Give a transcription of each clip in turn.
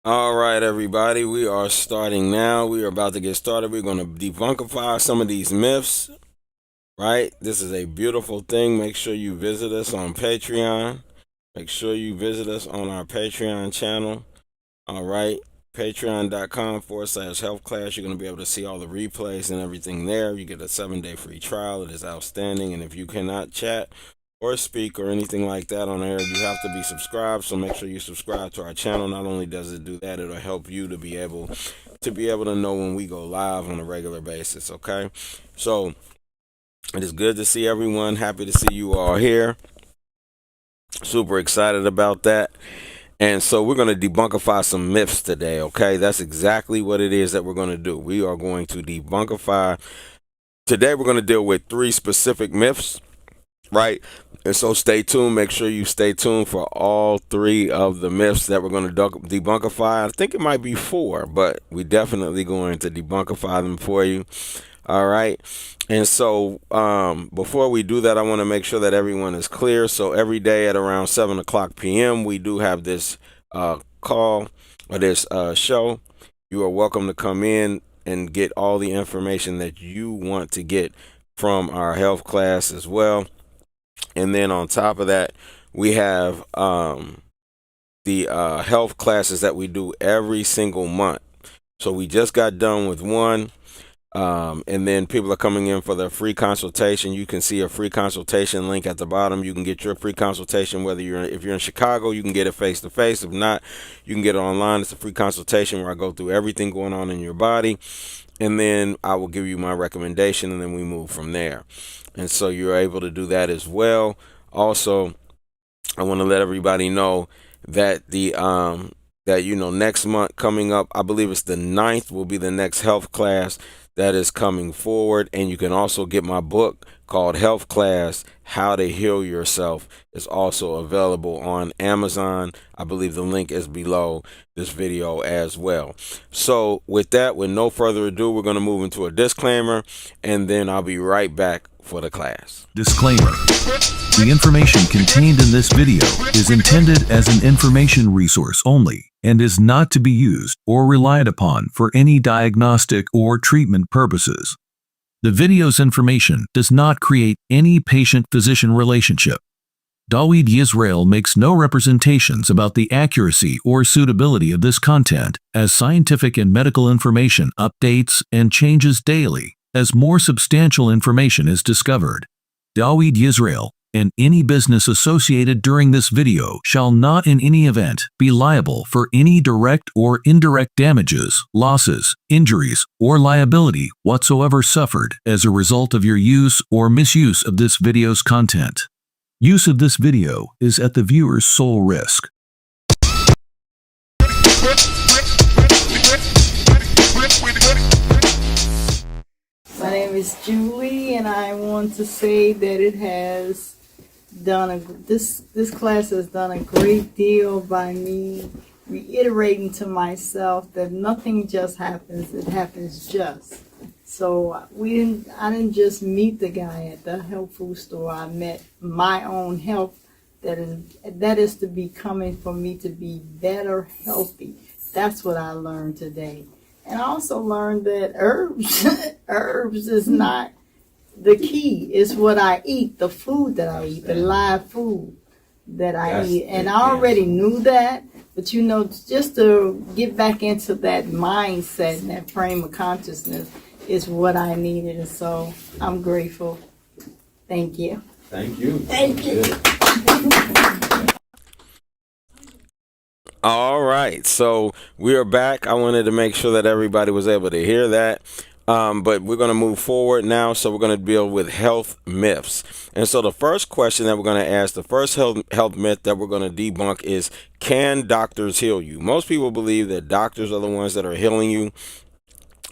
All right, everybody, we are starting now. We are about to get started. We're going to debunkify some of these myths, right? This is a beautiful thing. Make sure you visit us on Patreon. Make sure you visit us on our Patreon channel. All right, patreon.com/health class. You're going to be able to see all the replays and everything there. You get a 7-day free trial. It is outstanding. And if you cannot chat or speak or anything like that on air, you have to be subscribed. So make sure you subscribe to our channel. Not only does it do that, it'll help you to be able to know when we go live on a regular basis. Okay, so it is good to see everyone. Happy to see you all here. Super excited about that. And so we're going to debunkify some myths today, okay? That's exactly what it is that we're going to do. We are going to debunkify. Today we're going to deal with 3 specific myths, right? And so stay tuned. Make sure you stay tuned for all 3 of the myths that we're going to debunkify. I think it might be 4, but we're definitely going to debunkify them for you. All right. And so before we do that, I want to make sure that everyone is clear. So every day at around 7 o'clock p.m., we do have this call or this show. You are welcome to come in and get all the information that you want to get from our health class as well. And then on top of that, we have the health classes that we do every single month. So we just got done with one. And then people are coming in for their free consultation. You can see a free consultation link at the bottom. You can get your free consultation, if you're in Chicago, you can get it face to face. If not, you can get it online. It's a free consultation where I go through everything going on in your body. And then I will give you my recommendation, and then we move from there. And so you're able to do that as well. Also, I want to let everybody know that next month coming up, I believe it's the 9th, will be the next health class that is coming forward. And you can also get my book called Health Class, How to Heal Yourself. It's also available on Amazon. I believe the link is below this video as well. So with that, with no further ado, we're going to move into a disclaimer, and then I'll be right back for the class. Disclaimer. The information contained in this video is intended as an information resource only and is not to be used or relied upon for any diagnostic or treatment purposes. The video's information does not create any patient-physician relationship. Dawid Yisrael makes no representations about the accuracy or suitability of this content, as scientific and medical information updates and changes daily as more substantial information is discovered. Dawid Yisrael and any business associated during this video shall not in any event be liable for any direct or indirect damages, losses, injuries, or liability whatsoever suffered as a result of your use or misuse of this video's content. Use of this video is at the viewer's sole risk. My name is Julie, and I want to say that it has done this class has done a great deal by me reiterating to myself that nothing just happens; it happens just. So I didn't just meet the guy at the health food store. I met my own help that is to be coming for me to be better healthy. That's what I learned today. And I also learned that herbs is not the key. It's what I eat, the food that I eat, the live food that I eat. And I already knew that, but just to get back into that mindset and that frame of consciousness is what I needed. And so I'm grateful. Thank you. Thank you. Thank you. All right, so we are back. I wanted to make sure that everybody was able to hear that. But we're going to move forward now. So we're going to deal with health myths. And so the first question that we're going to ask, the first health myth that we're going to debunk is, can doctors heal you? Most people believe that doctors are the ones that are healing you.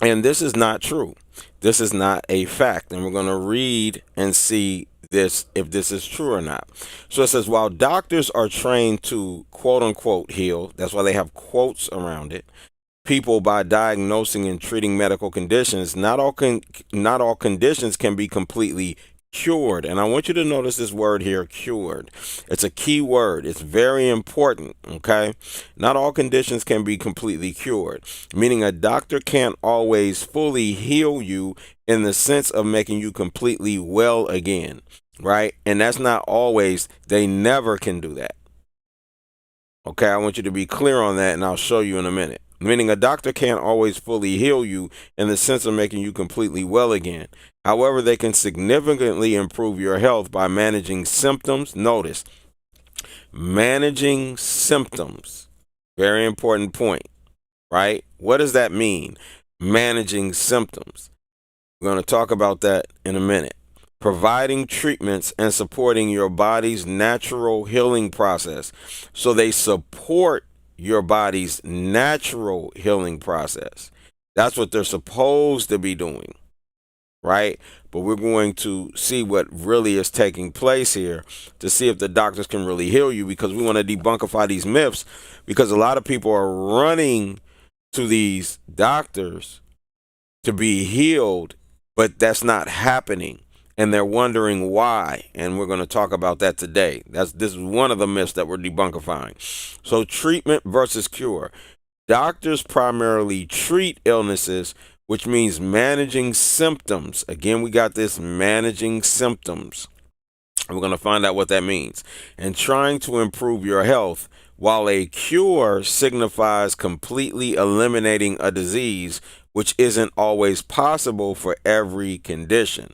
And this is not true. This is not a fact. And we're going to read and see if this is true or not. So it says, while doctors are trained to quote unquote heal, that's why they have quotes around it, people by diagnosing and treating medical conditions, not all conditions can be completely Cured. And I want you to notice this word here, cured. It's a key word. It's very important, okay? Not all conditions can be completely cured, meaning a doctor can't always fully heal you in the sense of making you completely well again, right? And that's not always, they never can do that. Okay, I want you to be clear on that, and I'll show you in a minute. Meaning a doctor can't always fully heal you in the sense of making you completely well again. However, they can significantly improve your health by managing symptoms. Notice, managing symptoms. Very important point, right? What does that mean? Managing symptoms. We're going to talk about that in a minute. Providing treatments and supporting your body's natural healing process. So they support your body's natural healing process. That's what they're supposed to be doing, right? But we're going to see what really is taking place here to see if the doctors can really heal you, because we want to debunkify these myths, because a lot of people are running to these doctors to be healed, but that's not happening. And they're wondering why, and we're going to talk about that today. This is one of the myths that we're debunkifying. So, treatment versus cure. Doctors primarily treat illnesses, which means managing symptoms. Again, we got this managing symptoms. We're going to find out what that means. And trying to improve your health, while a cure signifies completely eliminating a disease, which isn't always possible for every condition.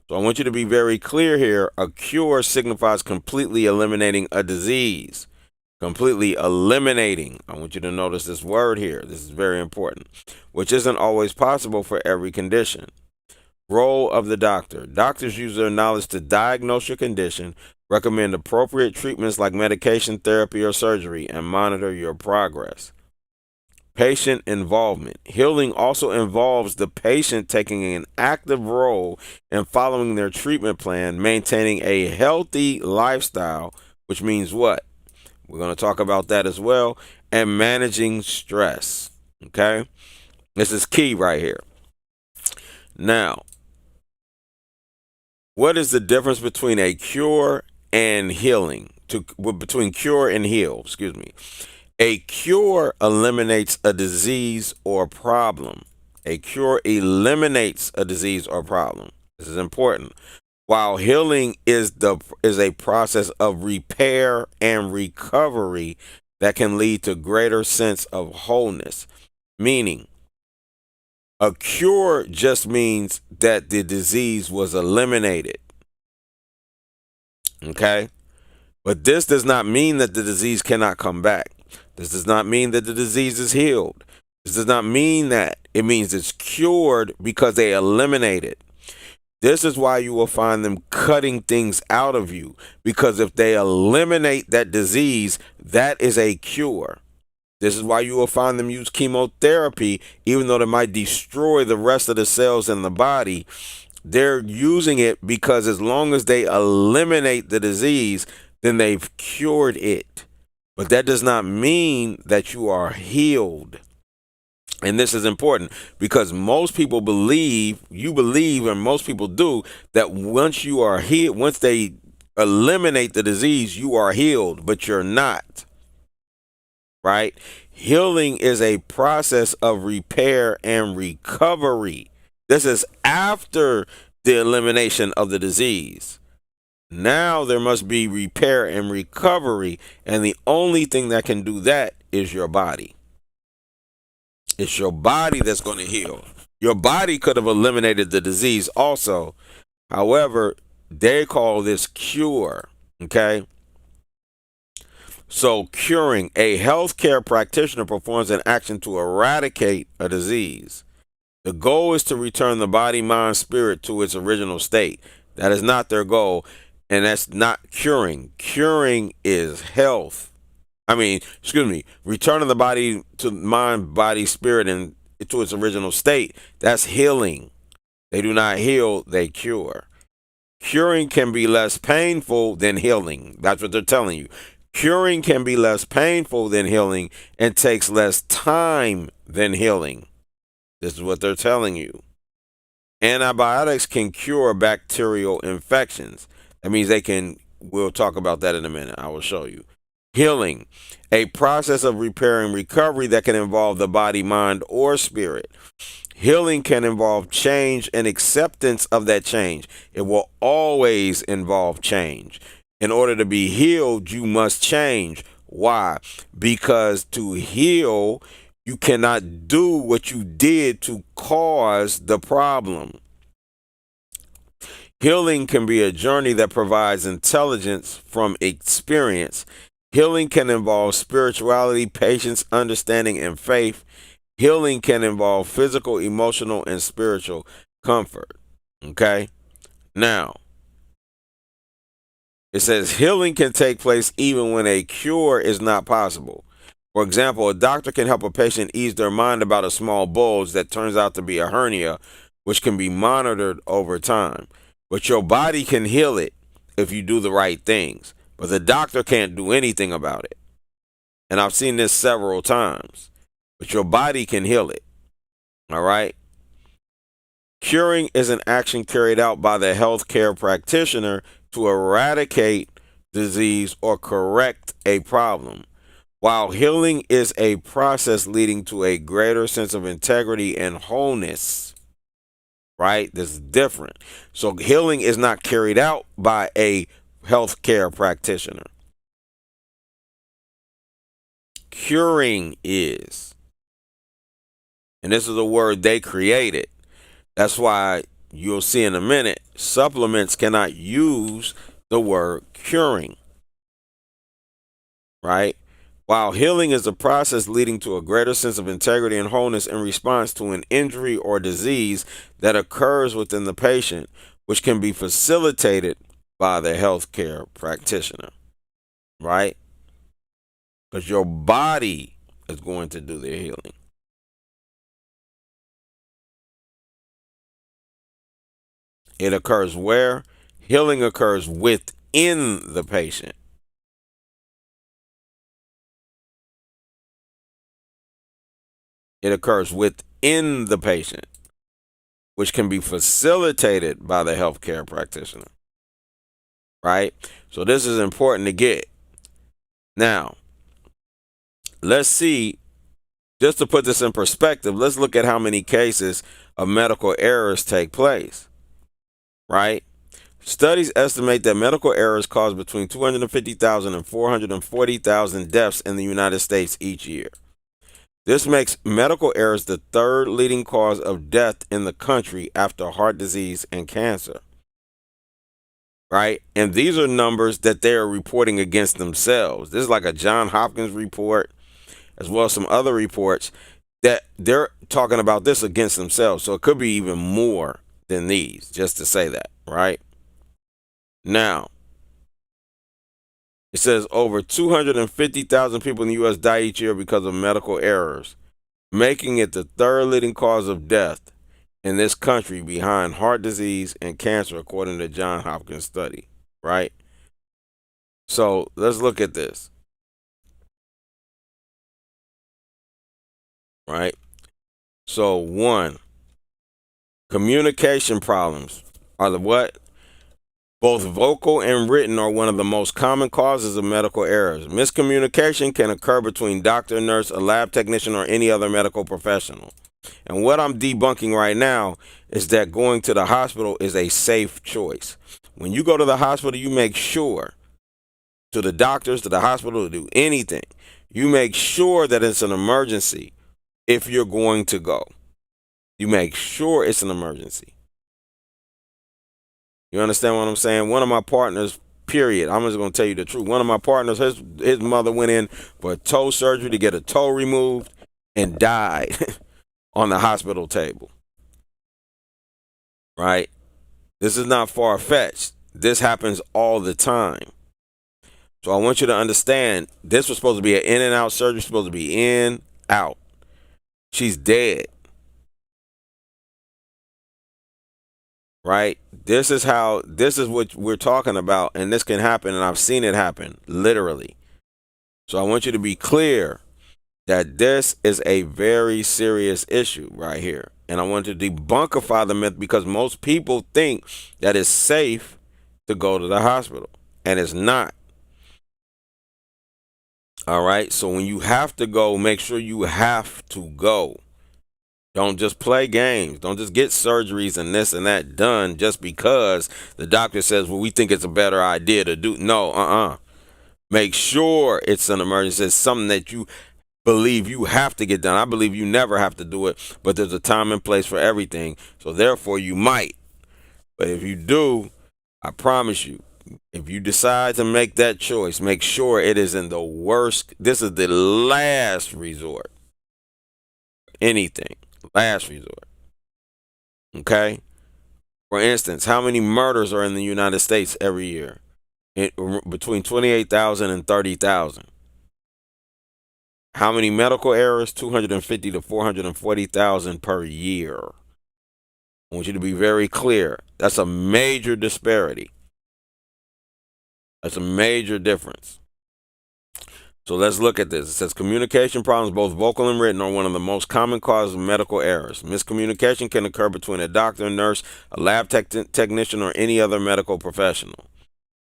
So I want you to be very clear here. A cure signifies completely eliminating a disease. Completely eliminating. I want you to notice this word here. This is very important. Which isn't always possible for every condition. Role of the doctor. Doctors use their knowledge to diagnose your condition, recommend appropriate treatments like medication, therapy, or surgery, and monitor your progress. Patient involvement. Healing also involves the patient taking an active role in following their treatment plan, maintaining a healthy lifestyle, which means what? We're going to talk about that as well, and managing stress. Okay? This is key right here. Now, what is the difference between a cure and healing? Between cure and heal, excuse me. A cure eliminates a disease or problem. A cure eliminates a disease or problem. This is important. While healing is a process of repair and recovery that can lead to greater sense of wholeness. Meaning, a cure just means that the disease was eliminated. Okay? But this does not mean that the disease cannot come back. This does not mean that the disease is healed. This does not mean that. It means it's cured because they eliminate it. This is why you will find them cutting things out of you, because if they eliminate that disease, that is a cure. This is why you will find them use chemotherapy, even though they might destroy the rest of the cells in the body. They're using it because as long as they eliminate the disease, then they've cured it. But that does not mean that you are healed. And this is important because most people believe, and most people do, that once you are healed, once they eliminate the disease, you are healed, but you're not. Right? Healing is a process of repair and recovery. This is after the elimination of the disease. Now there must be repair and recovery, and the only thing that can do that is your body. It's your body that's going to heal. Your body could have eliminated the disease also. However, they call this cure. Okay? So curing, a healthcare practitioner performs an action to eradicate a disease. The goal is to return the body, mind, spirit to its original state. That is not their goal, and that's not curing. Curing is health. Returning the body to mind, body, spirit, and to its original state. That's healing. They do not heal, they cure. Curing can be less painful than healing. That's what they're telling you. Curing can be less painful than healing and takes less time than healing. This is what they're telling you. Antibiotics can cure bacterial infections. That means we'll talk about that in a minute. I will show you. Healing, a process of repair and recovery that can involve the body, mind, or spirit. Healing can involve change and acceptance of that change. It will always involve change. In order to be healed, you must change. Why? Because to heal, you cannot do what you did to cause the problem. Healing can be a journey that provides intelligence from experience. Healing can involve spirituality, patience, understanding, and faith. Healing can involve physical, emotional, and spiritual comfort. Okay? Now, it says healing can take place even when a cure is not possible. For example, a doctor can help a patient ease their mind about a small bulge that turns out to be a hernia, which can be monitored over time. But your body can heal it if you do the right things. But the doctor can't do anything about it. And I've seen this several times. But your body can heal it. All right? Curing is an action carried out by the healthcare practitioner to eradicate disease or correct a problem, while healing is a process leading to a greater sense of integrity and wholeness. Right? This is different. So healing is not carried out by a healthcare practitioner. Curing is. And this is a word they created. That's why you'll see in a minute, supplements cannot use the word curing. Right? While healing is a process leading to a greater sense of integrity and wholeness in response to an injury or disease that occurs within the patient, which can be facilitated by the healthcare practitioner. Right? Because your body is going to do the healing. It occurs where? Healing occurs within the patient. It occurs within the patient, which can be facilitated by the healthcare practitioner. Right? So this is important to get. Now, let's see, just to put this in perspective, let's look at how many cases of medical errors take place. Right? Studies estimate that medical errors cause between 250,000 and 440,000 deaths in the United States each year. This makes medical errors the third leading cause of death in the country after heart disease and cancer. Right? And these are numbers that they're reporting against themselves. This is like a Johns Hopkins report, as well as some other reports that they're talking about this against themselves. So it could be even more than these, just to say that, right? Now, it says over 250,000 people in the U.S. die each year because of medical errors, making it the third leading cause of death in this country behind heart disease and cancer, according to the Johns Hopkins study, right? So let's look at this, right? So one, communication problems are the what? Both vocal and written are one of the most common causes of medical errors. Miscommunication can occur between doctor, nurse, a lab technician, or any other medical professional. And what I'm debunking right now is that going to the hospital is a safe choice. When you go to the hospital, you make sure, to the doctors, to the hospital, to do anything, you make sure that it's an emergency if you're going to go. You make sure it's an emergency. You understand what I'm saying? One of my partners, period, I'm just going to tell you the truth. One of my partners, his mother went in for a toe surgery to get a toe removed and died on the hospital table. Right? This is not far-fetched. This happens all the time. So I want you to understand, this was supposed to be an in and out surgery, supposed to be in, out. She's dead. Right? This is what we're talking about, and this can happen, and I've seen it happen, literally. So I want you to be clear that this is a very serious issue right here. And I want to debunkify the myth because most people think that it's safe to go to the hospital, and it's not. All right. So when you have to go, make sure you have to go. Don't just play games. Don't just get surgeries and this and that done just because the doctor says, well, we think it's a better idea to do. No. Make sure it's an emergency. It's something that you believe you have to get done. I believe you never have to do it, but there's a time and place for everything. So therefore you might. But if you do, I promise you, if you decide to make that choice, make sure it is in the worst. This is the last resort. Anything. Last resort. Okay? For instance, how many murders are in the United States every year? Between 28,000 and 30,000. How many medical errors? 250 to 440,000 per year. I want you to be very clear. That's a major disparity. That's a major difference. So let's look at this. It says communication problems, both vocal and written, are one of the most common causes of medical errors. Miscommunication can occur between a doctor, nurse, a lab technician, or any other medical professional.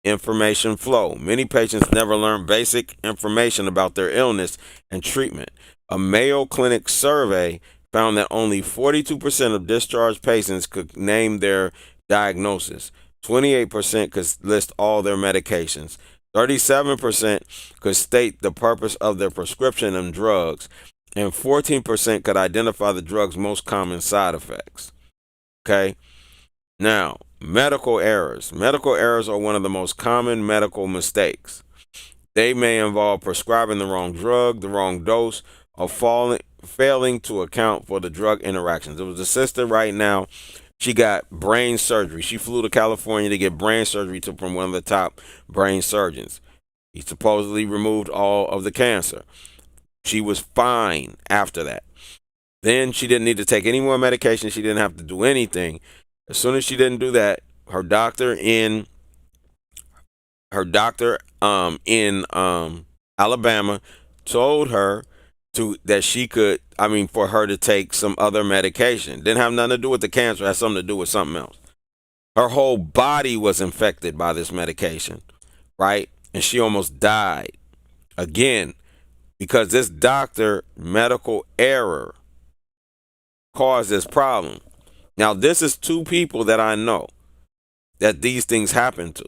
Information flow. Many patients never learn basic information about their illness and treatment. A Mayo Clinic survey found that only 42% of discharged patients could name their diagnosis. 28% could list all their medications. 37% could state the purpose of their prescription and drugs. And 14% could identify the drug's most common side effects. Okay? Now, medical errors. Medical errors are one of the most common medical mistakes. They may involve prescribing the wrong drug, the wrong dose, or failing to account for the drug interactions. There was a sister right now, she got brain surgery. She flew to California to get brain surgery from one of the top brain surgeons. He supposedly removed all of the cancer. She was fine after that. Then she didn't need to take any more medication. She didn't have to do anything. As soon as she didn't do that, her doctor in Alabama told her that she could, for her to take some other medication. Didn't have nothing to do with the cancer, it had something to do with something else. Her whole body was infected by this medication, right? And she almost died. Again, because this doctor medical error caused this problem. Now, this is two people that I know that these things happen to,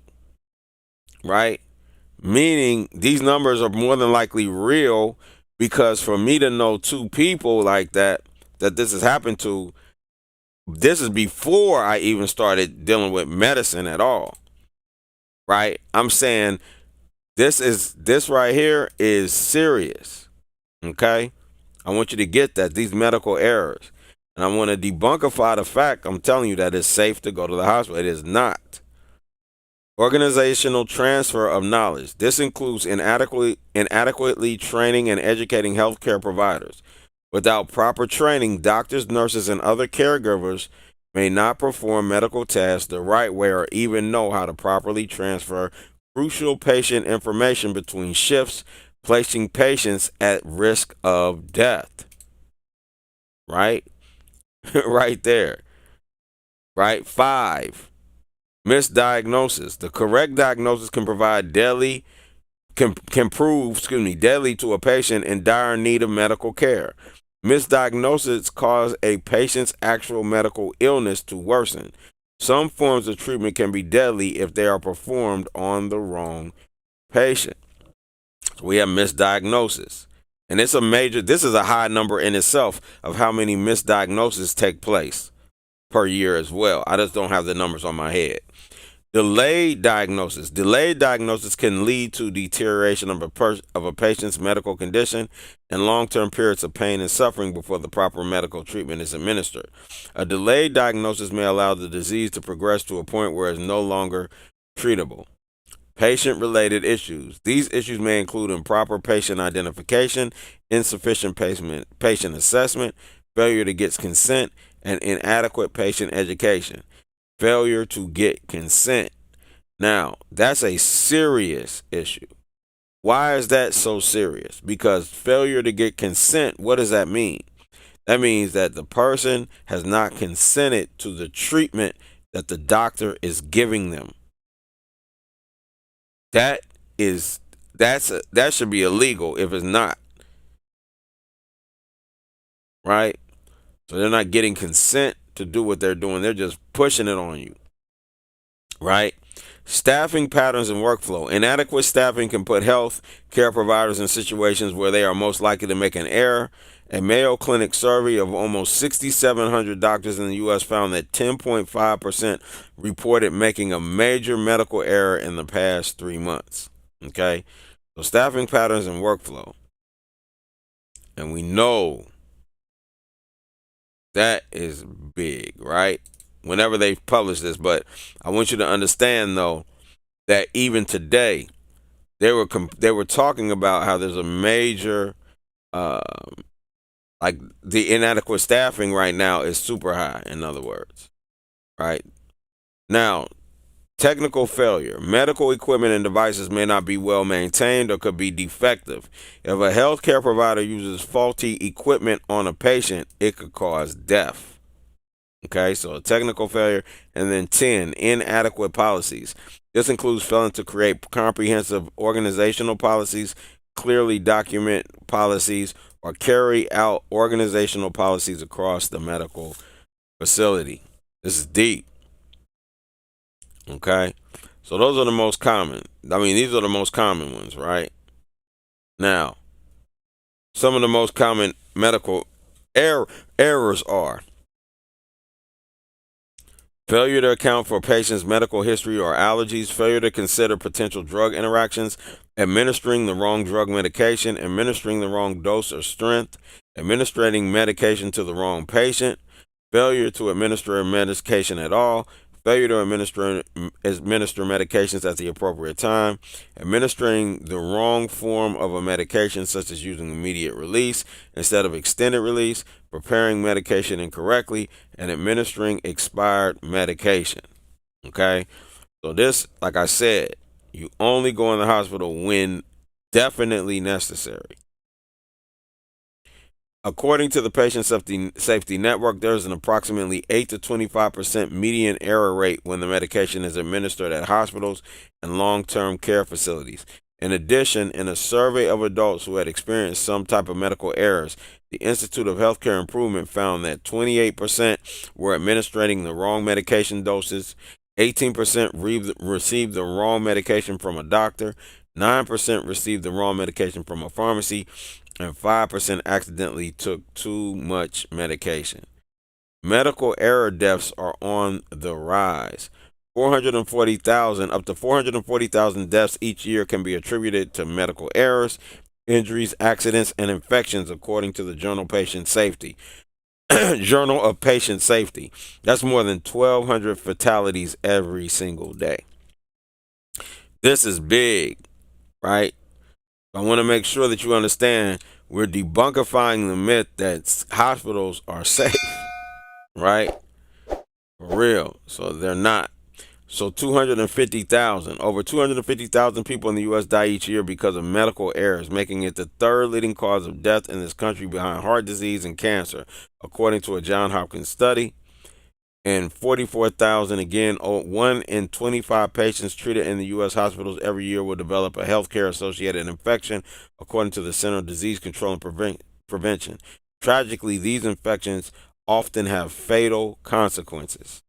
right? Meaning these numbers are more than likely real, because for me to know two people like that this has happened to, this is before I even started dealing with medicine at all, right? I'm saying this right here is serious, okay? I want you to get that, these medical errors. And I want to debunkify the fact, I'm telling you, that it's safe to go to the hospital. It is not. Organizational transfer of knowledge. This includes inadequately training and educating healthcare providers. Without proper training, doctors, nurses, and other caregivers may not perform medical tasks the right way or even know how to properly transfer crucial patient information between shifts, placing patients at risk of death. Right? Right there. Right? 5. Misdiagnosis. The correct diagnosis can prove deadly to a patient in dire need of medical care. Misdiagnosis cause a patient's actual medical illness to worsen. Some forms of treatment can be deadly if they are performed on the wrong patient. So we have misdiagnosis. And this is a high number in itself of how many misdiagnoses take place per year as well. I just don't have the numbers on my head. Delayed diagnosis. Delayed diagnosis can lead to deterioration of a patient's medical condition and long-term periods of pain and suffering before the proper medical treatment is administered. A delayed diagnosis may allow the disease to progress to a point where it's no longer treatable. Patient-related issues. These issues may include improper patient identification, insufficient patient assessment, failure to get consent, and inadequate patient education. Failure to get consent. Now, that's a serious issue. Why is that so serious? Because failure to get consent, what does that mean? That means that the person has not consented to the treatment that the doctor is giving them. That is that should be illegal if it's not, right? So they're not getting consent to do what they're doing. They're just pushing it on you, right? Staffing patterns and workflow. Inadequate staffing can put health care providers in situations where they are most likely to make an error. A Mayo Clinic survey of almost 6,700 doctors in the U.S. found that 10.5% reported making a major medical error in the past 3 months. Okay? So, staffing patterns and workflow. And we know that is big, right? Whenever they publish this. But I want you to understand, though, that even today, they were talking about how there's a major like the inadequate staffing right now is super high, in other words, right? Now, technical failure. Medical equipment and devices may not be well maintained or could be defective. If a healthcare provider uses faulty equipment on a patient, it could cause death. Okay, so a technical failure. And then 10, inadequate policies. This includes failing to create comprehensive organizational policies, clearly document policies, or carry out organizational policies across the medical facility. This is deep. Okay, so those are the most common. I mean, these are the most common ones, right? Now, some of the most common medical errors are failure to account for patients' medical history or allergies, failure to consider potential drug interactions, administering the wrong drug medication, administering the wrong dose or strength, administering medication to the wrong patient, failure to administer medication at all, failure to administer medications at the appropriate time, administering the wrong form of a medication such as using immediate release instead of extended release, preparing medication incorrectly, and administering expired medication. Okay? So this, like I said, you only go in the hospital when definitely necessary. According to the Patient Safety Network, there is an approximately 8 to 25% median error rate when the medication is administered at hospitals and long-term care facilities. In addition, in a survey of adults who had experienced some type of medical errors, the Institute of Healthcare Improvement found that 28% were administering the wrong medication doses, 18% received the wrong medication from a doctor, 9% received the wrong medication from a pharmacy, and 5% accidentally took too much medication. Medical error deaths are on the rise. 440,000, up to 440,000 deaths each year can be attributed to medical errors, injuries, accidents, and infections, according to the Journal Patient Safety. Journal of Patient Safety. That's more than 1,200 fatalities every single day. This is big, right? I want to make sure that you understand we're debunkifying the myth that hospitals are safe, right? For real. So they're not. So 250,000, over 250,000 people in the U.S. die each year because of medical errors, making it the third leading cause of death in this country behind heart disease and cancer, according to a Johns Hopkins study. And 44,000, again, 1 in 25 patients treated in the U.S. hospitals every year will develop a healthcare associated infection, according to the Center of Disease Control and Prevention. Tragically, these infections often have fatal consequences.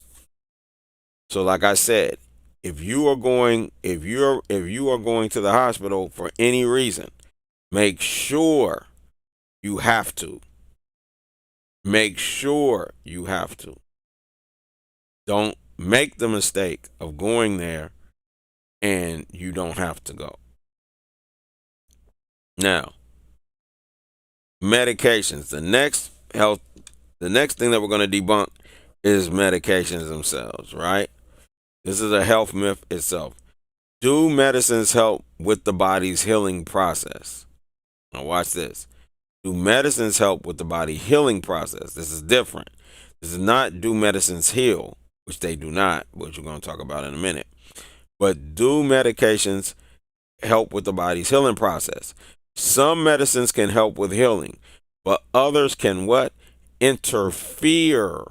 So, like I said, if you are going to the hospital for any reason, make sure you have to. Make sure you have to. Don't make the mistake of going there and you don't have to go. Now, medications. The next thing that we're going to debunk is medications themselves, right? This is a health myth itself. Do medicines help with the body's healing process? Now watch this. Do medicines help with the body healing process? This is different. This is not do medicines heal, which they do not, which we're going to talk about in a minute. But do medications help with the body's healing process. Some medicines can help with healing, but others can what? Interfere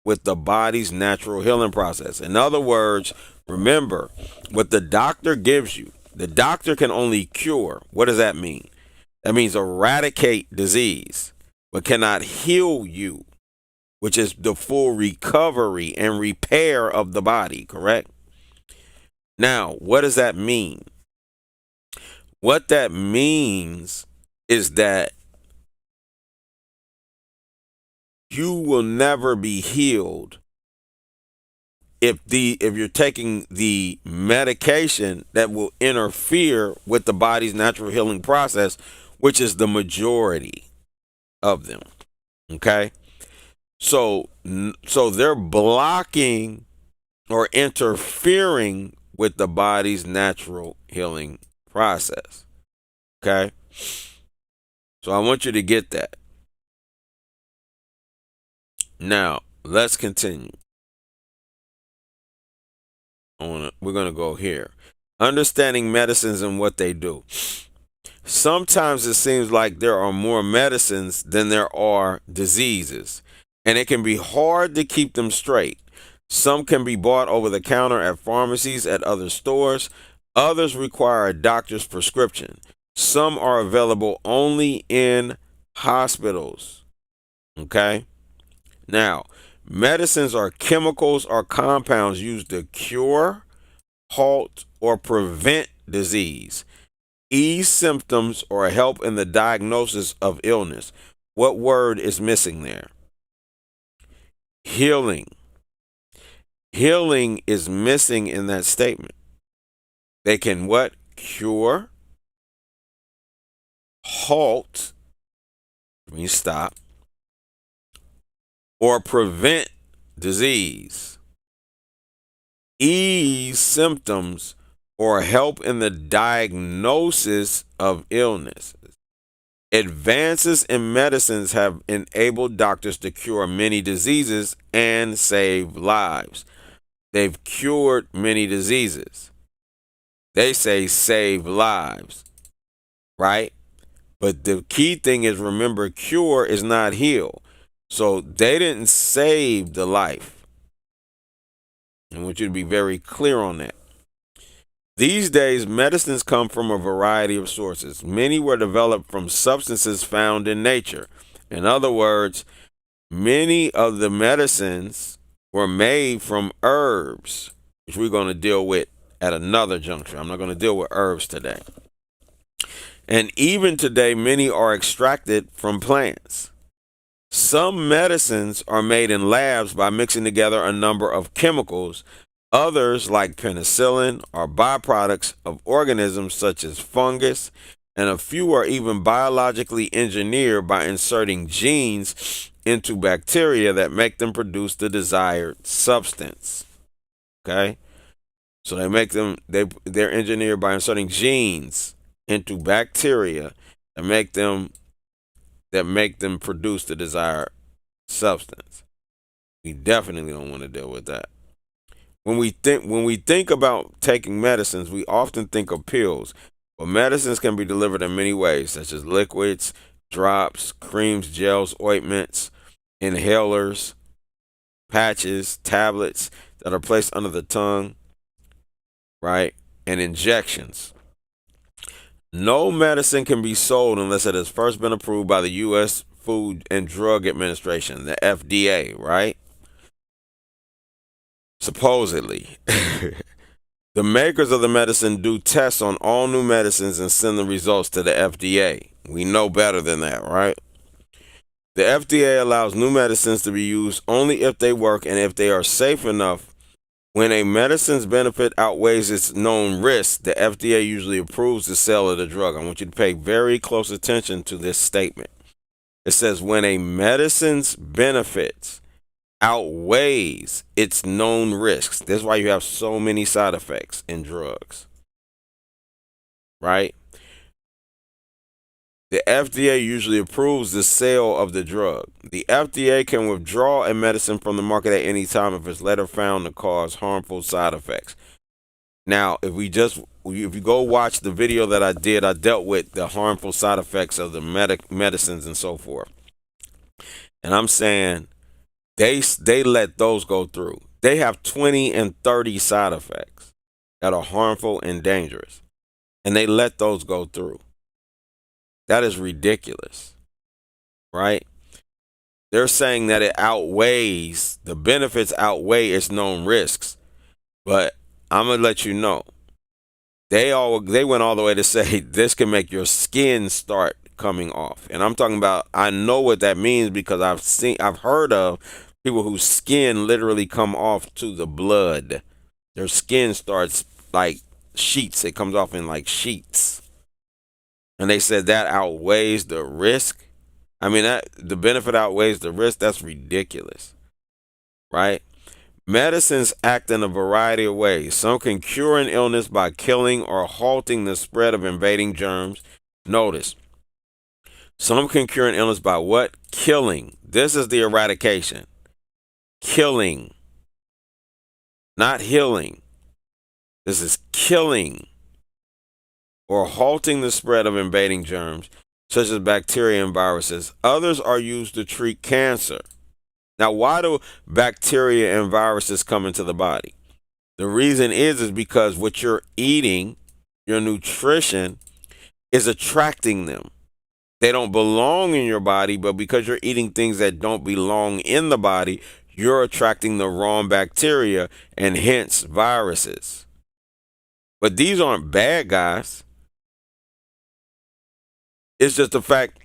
with the body's natural healing process. In other words, remember what the doctor gives you. The doctor can only cure. What does that mean? That means eradicate disease, but cannot heal you, which is the full recovery and repair of the body, correct? Now, what does that mean? What that means is that you will never be healed if you're taking the medication that will interfere with the body's natural healing process, which is the majority of them. Okay? So they're blocking or interfering with the body's natural healing process. Okay? So I want you to get that. Now, let's continue. We're going to go here. Understanding medicines and what they do. Sometimes it seems like there are more medicines than there are diseases, and it can be hard to keep them straight. Some can be bought over the counter at pharmacies, at other stores. Others require a doctor's prescription. Some are available only in hospitals. Okay? Now, medicines are chemicals or compounds used to cure, halt, or prevent disease, ease symptoms, or help in the diagnosis of illness. What word is missing there? Healing. Healing is missing in that statement. They can what? Cure, halt, means stop, or prevent disease, ease symptoms, or help in the diagnosis of illness. Advances in medicines have enabled doctors to cure many diseases and save lives. They've cured many diseases. They say save lives, right? But the key thing is, remember, cure is not heal. So they didn't save the life. I want you to be very clear on that. These days, medicines come from a variety of sources. Many were developed from substances found in nature. In other words, many of the medicines were made from herbs, which we're going to deal with at another juncture. I'm not going to deal with herbs today. And even today, many are extracted from plants. Some medicines are made in labs by mixing together a number of chemicals. Others, like penicillin, are byproducts of organisms such as fungus, and a few are even biologically engineered by inserting genes into bacteria that make them produce the desired substance. Okay? So they're engineered by inserting genes into bacteria that make them produce the desired substance. We definitely don't want to deal with that. When we think about taking medicines, we often think of pills, but medicines can be delivered in many ways, such as liquids, drops, creams, gels, ointments, inhalers, patches, tablets that are placed under the tongue, right? And injections. No medicine can be sold unless it has first been approved by the U.S. Food and Drug Administration, the FDA, right? Supposedly. The makers of the medicine do tests on all new medicines and send the results to the FDA. We know better than that, right? The FDA allows new medicines to be used only if they work and if they are safe enough. When a medicine's benefit outweighs its known risk, the FDA usually approves the sale of the drug. I want you to pay very close attention to this statement. It says when a medicine's benefits outweighs its known risks. That's why you have so many side effects in drugs, right? The FDA usually approves the sale of the drug. The FDA can withdraw a medicine from the market at any time if it's later found to cause harmful side effects. Now, if you go watch the video that I did, I dealt with the harmful side effects of the medicines and so forth. And I'm saying they let those go through. They have 20 and 30 side effects that are harmful and dangerous, and they let those go through. That is ridiculous, right? They're saying that the benefits outweigh its known risks. But I'm gonna let you know, they went all the way to say this can make your skin start coming off. And I'm talking about, I know what that means because I've heard of people whose skin literally come off to the blood. Their skin starts like sheets. It comes off in like sheets. And they said that outweighs the risk. I mean, that the benefit outweighs the risk. That's ridiculous, right? Medicines act in a variety of ways. Some can cure an illness by killing or halting the spread of invading germs. Notice, some can cure an illness by what? Killing. This is the eradication. Killing, not healing. This is killing or halting the spread of invading germs, such as bacteria and viruses. Others are used to treat cancer. Now, why do bacteria and viruses come into the body? The reason is because what you're eating, your nutrition, is attracting them. They don't belong in your body, but because you're eating things that don't belong in the body, you're attracting the wrong bacteria and hence viruses. But these aren't bad guys. It's just the fact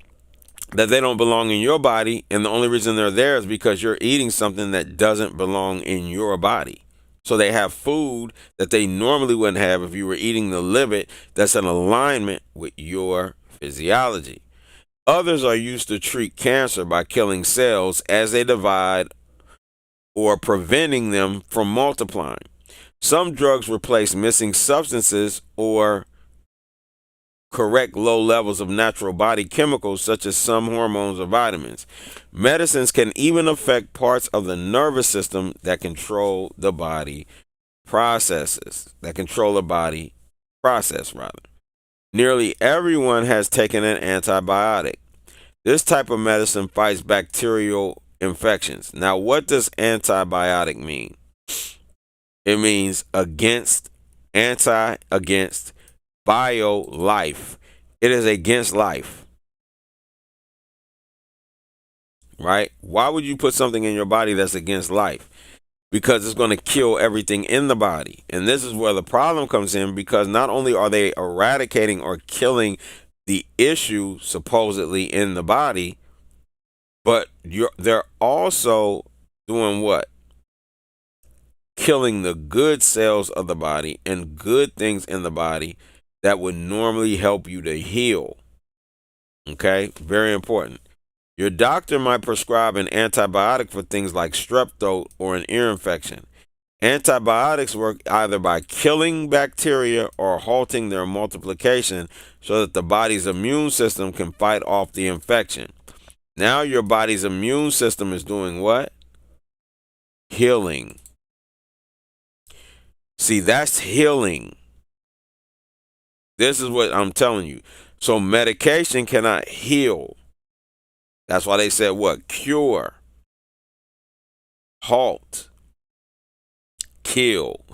that they don't belong in your body, and the only reason they're there is because you're eating something that doesn't belong in your body. So they have food that they normally wouldn't have if you were eating the liver that's in alignment with your physiology. Others are used to treat cancer by killing cells as they divide or preventing them from multiplying. Some drugs replace missing substances or correct low levels of natural body chemicals such as some hormones or vitamins. Medicines can even affect parts of the nervous system that control the body process. Nearly everyone has taken an antibiotic. This type of medicine fights bacterial infections. Now, what does antibiotic mean? It means against bio life. It is against life. Right? Why would you put something in your body that's against life? Because it's going to kill everything in the body. And this is where the problem comes in, because not only are they eradicating or killing the issue supposedly in the body, but they're also doing what? Killing the good cells of the body and good things in the body that would normally help you to heal. Okay? Very important. Your doctor might prescribe an antibiotic for things like strep throat or an ear infection. Antibiotics work either by killing bacteria or halting their multiplication so that the body's immune system can fight off the infection. Now your body's immune system is doing what? Healing. See, that's healing. This is what I'm telling you. So medication cannot heal. That's why they said what? Cure, halt, kill,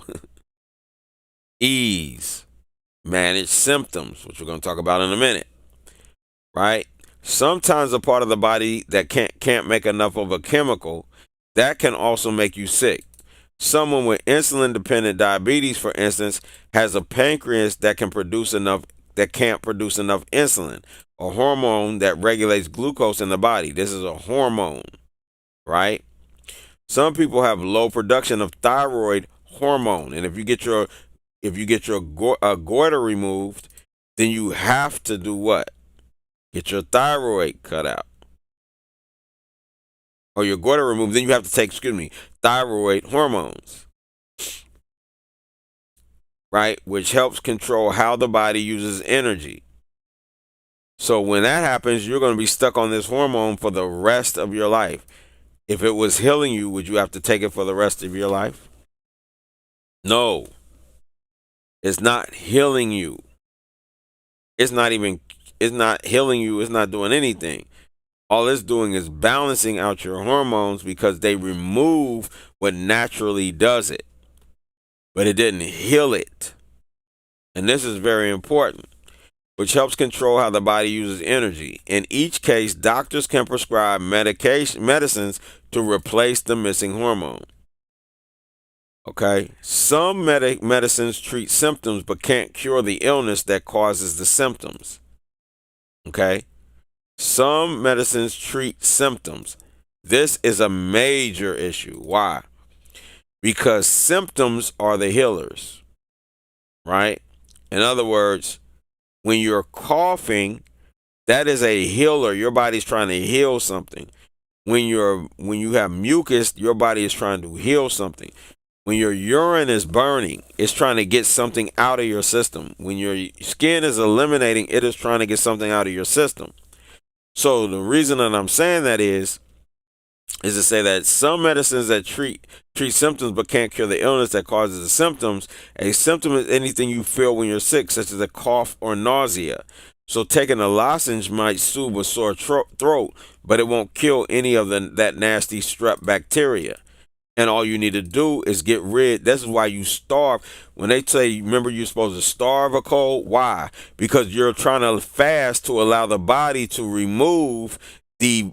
ease, manage symptoms, which we're going to talk about in a minute. Right? Sometimes a part of the body that can't make enough of a chemical, that can also make you sick. Someone with insulin-dependent diabetes, for instance, has a pancreas that can't produce enough insulin, a hormone that regulates glucose in the body. This is a hormone, right? Some people have low production of thyroid hormone, and if you get your goiter removed, then you have to do what? Get your thyroid cut out. Or your goiter removed, then you have to take, thyroid hormones. Right? Which helps control how the body uses energy. So when that happens, you're going to be stuck on this hormone for the rest of your life. If it was healing you, would you have to take it for the rest of your life? No. It's not healing you. It's not healing you. It's not doing anything. All it's doing is balancing out your hormones because they remove what naturally does it, but it didn't heal it. And this is very important, which helps control how the body uses energy. In each case, doctors can prescribe medicines to replace the missing hormone. Okay? Some medicines treat symptoms but can't cure the illness that causes the symptoms. Okay? Some medicines treat symptoms. This is a major issue. Why? Because symptoms are the healers, right? In other words, when you're coughing, that is a healer. Your body's trying to heal something. When you have mucus, your body is trying to heal something. When your urine is burning, it's trying to get something out of your system. When your skin is eliminating, it is trying to get something out of your system. So the reason that I'm saying that is to say that some medicines that treat symptoms but can't cure the illness that causes the symptoms. A symptom is anything you feel when you're sick, such as a cough or nausea. So taking a lozenge might soothe a sore throat, but it won't kill any of that nasty strep bacteria. And all you need to do is get rid. This is why you starve. When they say, remember, you're supposed to starve a cold. Why? Because you're trying to fast to allow the body to remove the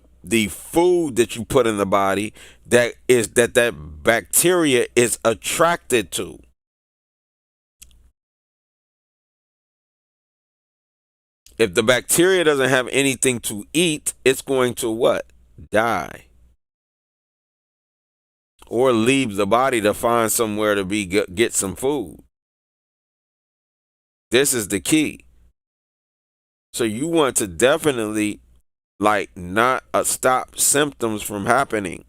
food that you put in the body that bacteria is attracted to. If the bacteria doesn't have anything to eat, it's going to what? Die. Or leave the body to find somewhere to get some food. This is the key. So you want to definitely not stop symptoms from happening.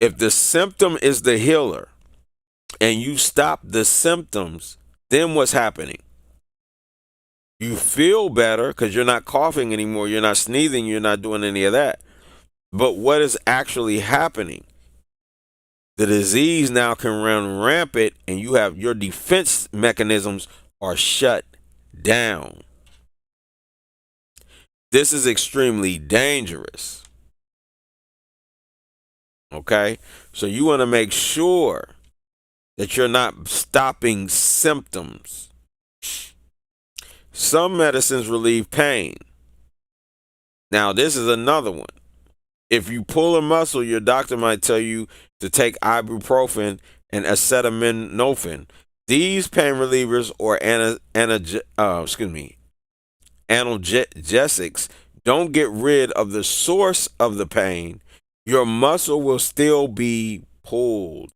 If the symptom is the healer and you stop the symptoms, then what's happening? You feel better because you're not coughing anymore, you're not sneezing, you're not doing any of that. But what is actually happening? The disease now can run rampant and you have your defense mechanisms are shut down. This is extremely dangerous. Okay? So you want to make sure that you're not stopping symptoms. Some medicines relieve pain. Now, this is another one. If you pull a muscle, your doctor might tell you to take ibuprofen and acetaminophen. These pain relievers or analgesics don't get rid of the source of the pain. Your muscle will still be pulled.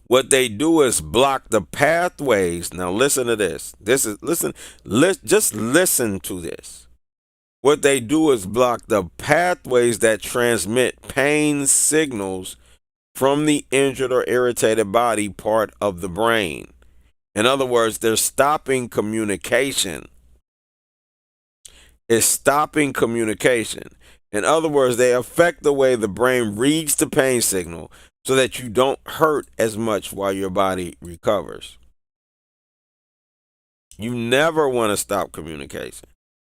What they do is block the pathways. Now listen to this. Just listen to this. What they do is block the pathways that transmit pain signals from the injured or irritated body part of the brain. In other words, they're stopping communication. It's stopping communication. In other words, they affect the way the brain reads the pain signal so that you don't hurt as much while your body recovers. You never want to stop communication.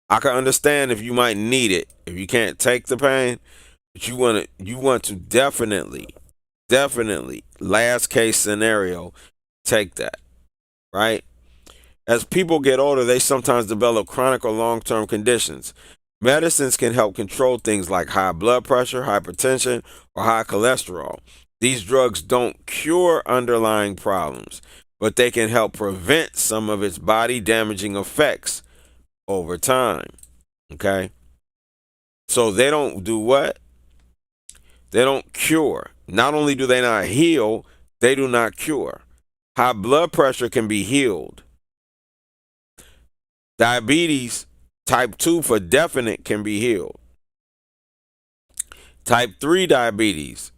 I can understand if you might need it, if you can't take the pain, but you want to definitely, last case scenario, take that, right? As people get older, they sometimes develop chronic or long-term conditions. Medicines can help control things like high blood pressure, hypertension, or high cholesterol. These drugs don't cure underlying problems, but they can help prevent some of its body-damaging effects over time. Okay? So they don't do what? They don't cure. Not only do they not heal, they do not cure. High blood pressure can be healed. Diabetes type 2 for definite can be healed. Type 3 diabetes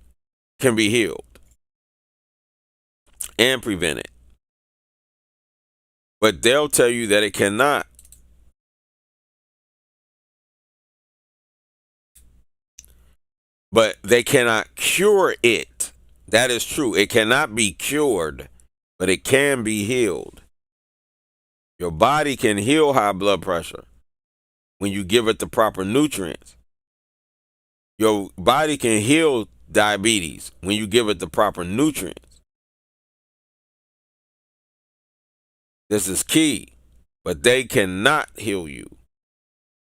can be healed and prevented. But they'll tell you that it cannot. But they cannot cure it. That is true. It cannot be cured. but it can be healed. Your body can heal high blood pressure when you give it the proper nutrients. Your body can heal diabetes when you give it the proper nutrients. This is key, but they cannot heal you.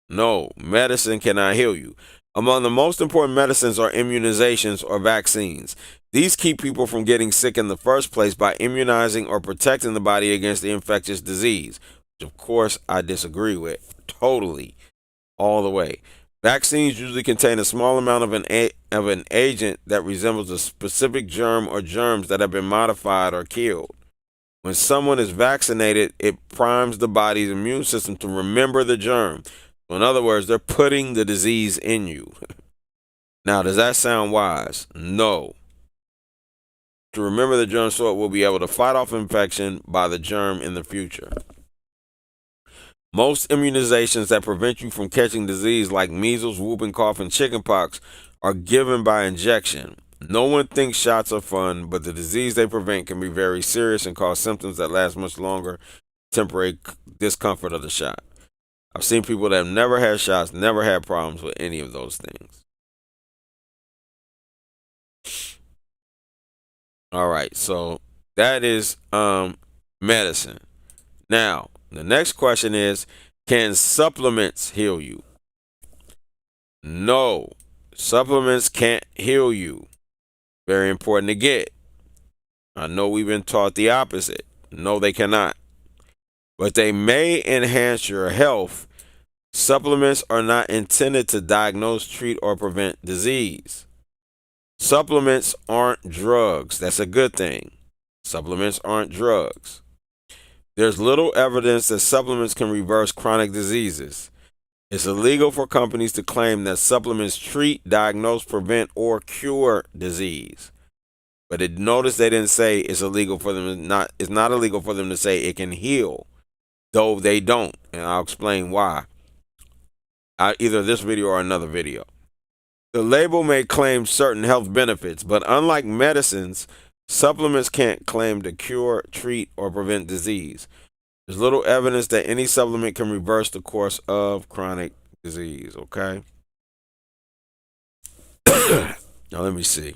No, medicine cannot heal you. Among the most important medicines are immunizations or vaccines. These keep people from getting sick in the first place by immunizing or protecting the body against the infectious disease, which of course I disagree with totally, all the way. Vaccines usually contain a small amount of an agent that resembles a specific germ or germs that have been modified or killed. When someone is vaccinated, it primes the body's immune system to remember the germ. So in other words, they're putting the disease in you. Now, does that sound wise? No. To remember the germ so it will be able to fight off infection by the germ in the future. Most immunizations that prevent you from catching disease like measles, whooping cough, and chickenpox are given by injection. No one thinks shots are fun, but the disease they prevent can be very serious and cause symptoms that last much longer, temporary discomfort of the shot. I've seen people that have never had shots, never had problems with any of those things. All right, so that is medicine. Now, the next question is, can supplements heal you? No, supplements can't heal you. Very important to get. I know we've been taught the opposite. No, they cannot. But they may enhance your health. Supplements are not intended to diagnose, treat, or prevent disease. Supplements aren't drugs. That's a good thing. Supplements aren't drugs. There's little evidence that supplements can reverse chronic diseases. It's illegal for companies to claim that supplements treat, diagnose, prevent, or cure disease. But notice they didn't say it's illegal for them it's not illegal for them to say it can heal, though they don't, and I'll explain why. Either this video or another video. The label may claim certain health benefits, but unlike medicines, supplements can't claim to cure, treat, or prevent disease. There's little evidence that any supplement can reverse the course of chronic disease, okay? Now let me see.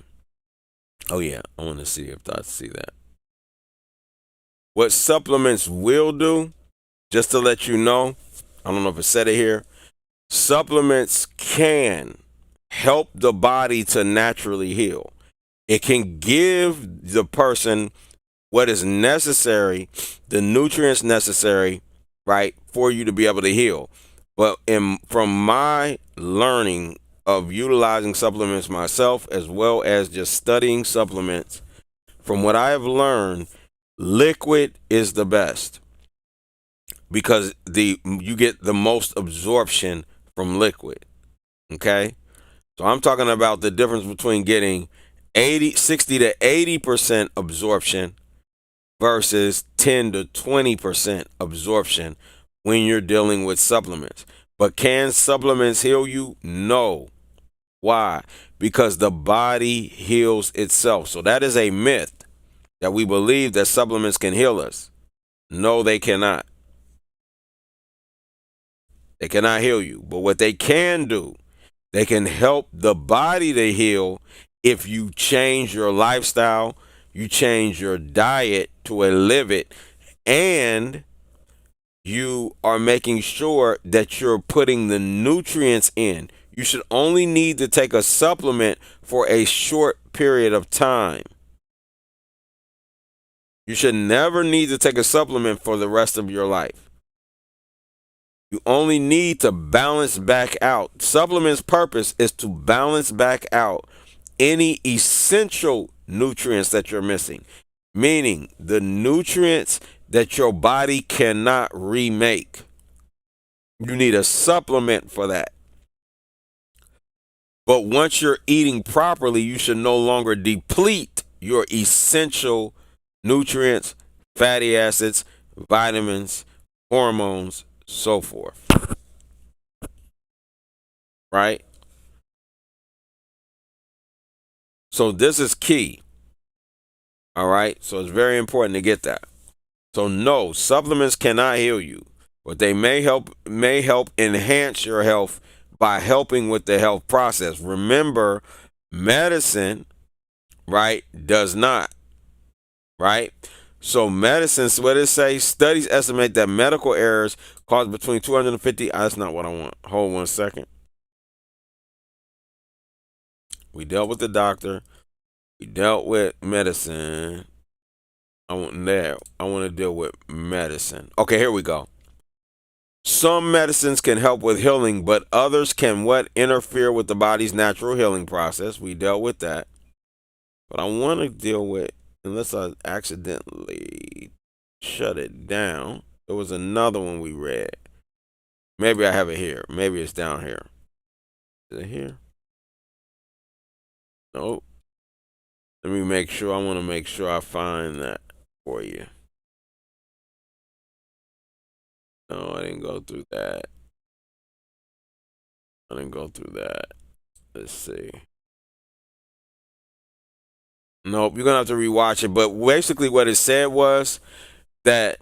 Oh yeah, I want to see if I see that. What supplements will do, just to let you know, I don't know if it said it here, supplements can help the body to naturally heal. It can give the person what is necessary, the nutrients necessary, right, for you to be able to heal. But from my learning of utilizing supplements myself, as well as just studying supplements, from what I have learned, liquid is the best because you get the most absorption from liquid. Okay? So I'm talking about the difference between getting 60 to 80% absorption versus 10 to 20% absorption when you're dealing with supplements. But can supplements heal you? No. Why? Because the body heals itself. So that is a myth that we believe that supplements can heal us. No, they cannot. They cannot heal you. But what they can do, they can help the body to heal if you change your lifestyle, you change your diet to a live it, and you are making sure that you're putting the nutrients in. You should only need to take a supplement for a short period of time. You should never need to take a supplement for the rest of your life. You only need to balance back out. Supplements' purpose is to balance back out any essential nutrients that you're missing, meaning the nutrients that your body cannot remake. You need a supplement for that. But once you're eating properly, you should no longer deplete your essential nutrients, fatty acids, vitamins, hormones, so forth. Right? So this is key. All right. So it's very important to get that. So no, supplements cannot heal you, but they may help enhance your health by helping with the health process. Remember, medicine, right, does not, right? So medicine, so what it says, studies estimate that medical errors cause between 250. That's not what I want. Hold 1 second. We dealt with the doctor. We dealt with medicine. I want to deal with medicine. Okay, here we go. Some medicines can help with healing, but others can what interfere with the body's natural healing process. We dealt with that. But I want to deal with, unless I accidentally shut it down, there was another one we read. Maybe I have it here. Maybe it's down here. Is it here? Nope. Let me make sure. I want to make sure I find that for you. No, I didn't go through that. I didn't go through that. Let's see. Nope, you're gonna have to rewatch it. But basically, what it said was that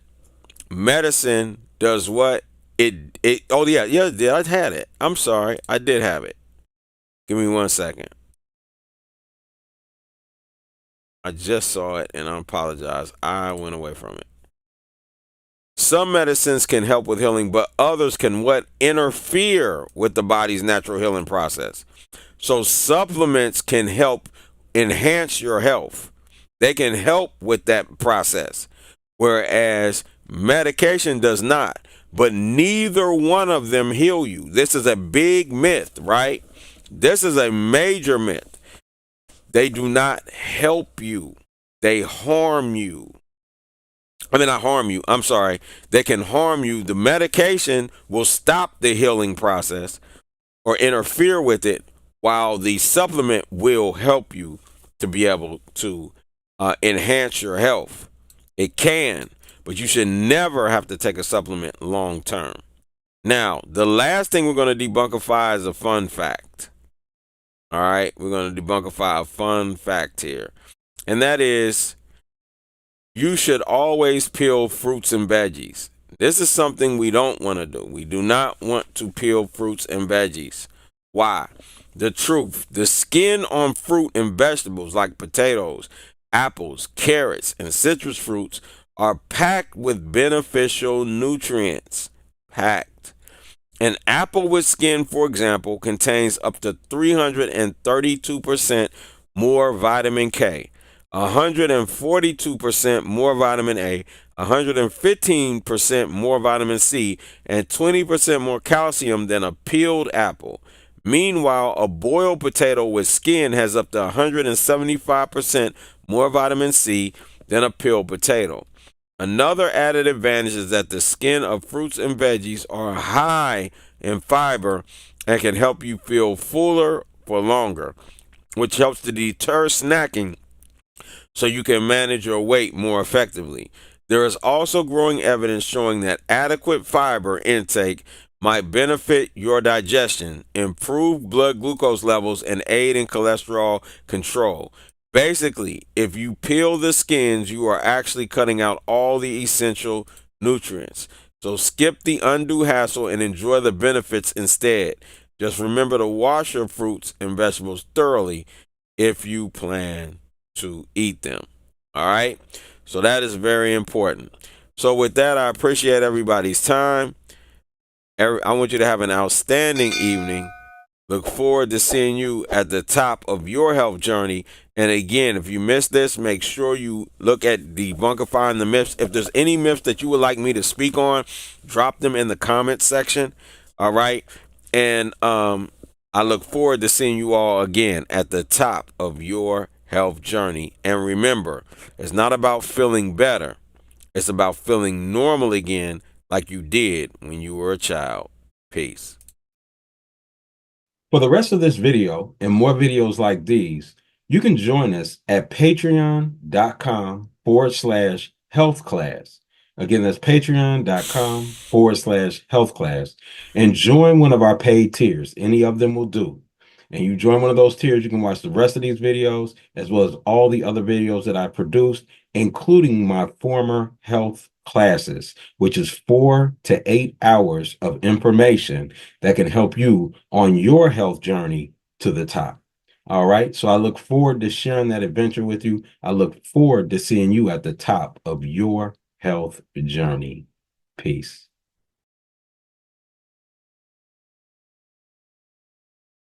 medicine does what it. Oh yeah. I had it. I'm sorry, I did have it. Give me 1 second. I just saw it, and I apologize. I went away from it. Some medicines can help with healing, but others can what interfere with the body's natural healing process. So supplements can help enhance your health. They can help with that process, whereas medication does not. But neither one of them heal you. This is a big myth, right? This is a major myth. They do not help you. They harm you. I mean, not harm you. I'm sorry. They can harm you. The medication will stop the healing process or interfere with it, while the supplement will help you to be able to enhance your health. It can, but you should never have to take a supplement long term. Now, the last thing we're going to debunkify is a fun fact. All right, we're going to debunkify a fun fact here, and that is you should always peel fruits and veggies. This is something we don't want to do. We do not want to peel fruits and veggies. Why? The truth. The skin on fruit and vegetables like potatoes, apples, carrots, and citrus fruits are packed with beneficial nutrients. Packed. An apple with skin, for example, contains up to 332% more vitamin K, 142% more vitamin A, 115% more vitamin C, and 20% more calcium than a peeled apple. Meanwhile, a boiled potato with skin has up to 175% more vitamin C than a peeled potato. Another added advantage is that the skin of fruits and veggies are high in fiber and can help you feel fuller for longer, which helps to deter snacking so you can manage your weight more effectively. There is also growing evidence showing that adequate fiber intake might benefit your digestion, improve blood glucose levels, and aid in cholesterol control. Basically, if you peel the skins, you are actually cutting out all the essential nutrients. So skip the undue hassle and enjoy the benefits instead. Just remember to wash your fruits and vegetables thoroughly if you plan to eat them. All right? So that is very important. So with that, I appreciate everybody's time. I want you to have an outstanding evening. Look forward to seeing you at the top of your health journey. And again, if you missed this, make sure you look at Debunkifying the Myths. If there's any myths that you would like me to speak on, drop them in the comment section. All right. And I look forward to seeing you all again at the top of your health journey. And remember, it's not about feeling better. It's about feeling normal again, like you did when you were a child. Peace. For the rest of this video and more videos like these, you can join us at patreon.com/health class. Again, that's patreon.com/health class, and join one of our paid tiers. Any of them will do. and you join one of those tiers, you can watch the rest of these videos as well as all the other videos that I produced, including my former health classes, which is 4 to 8 hours of information that can help you on your health journey to the top. All right. So I look forward to sharing that adventure with you. I look forward to seeing you at the top of your health journey. Peace.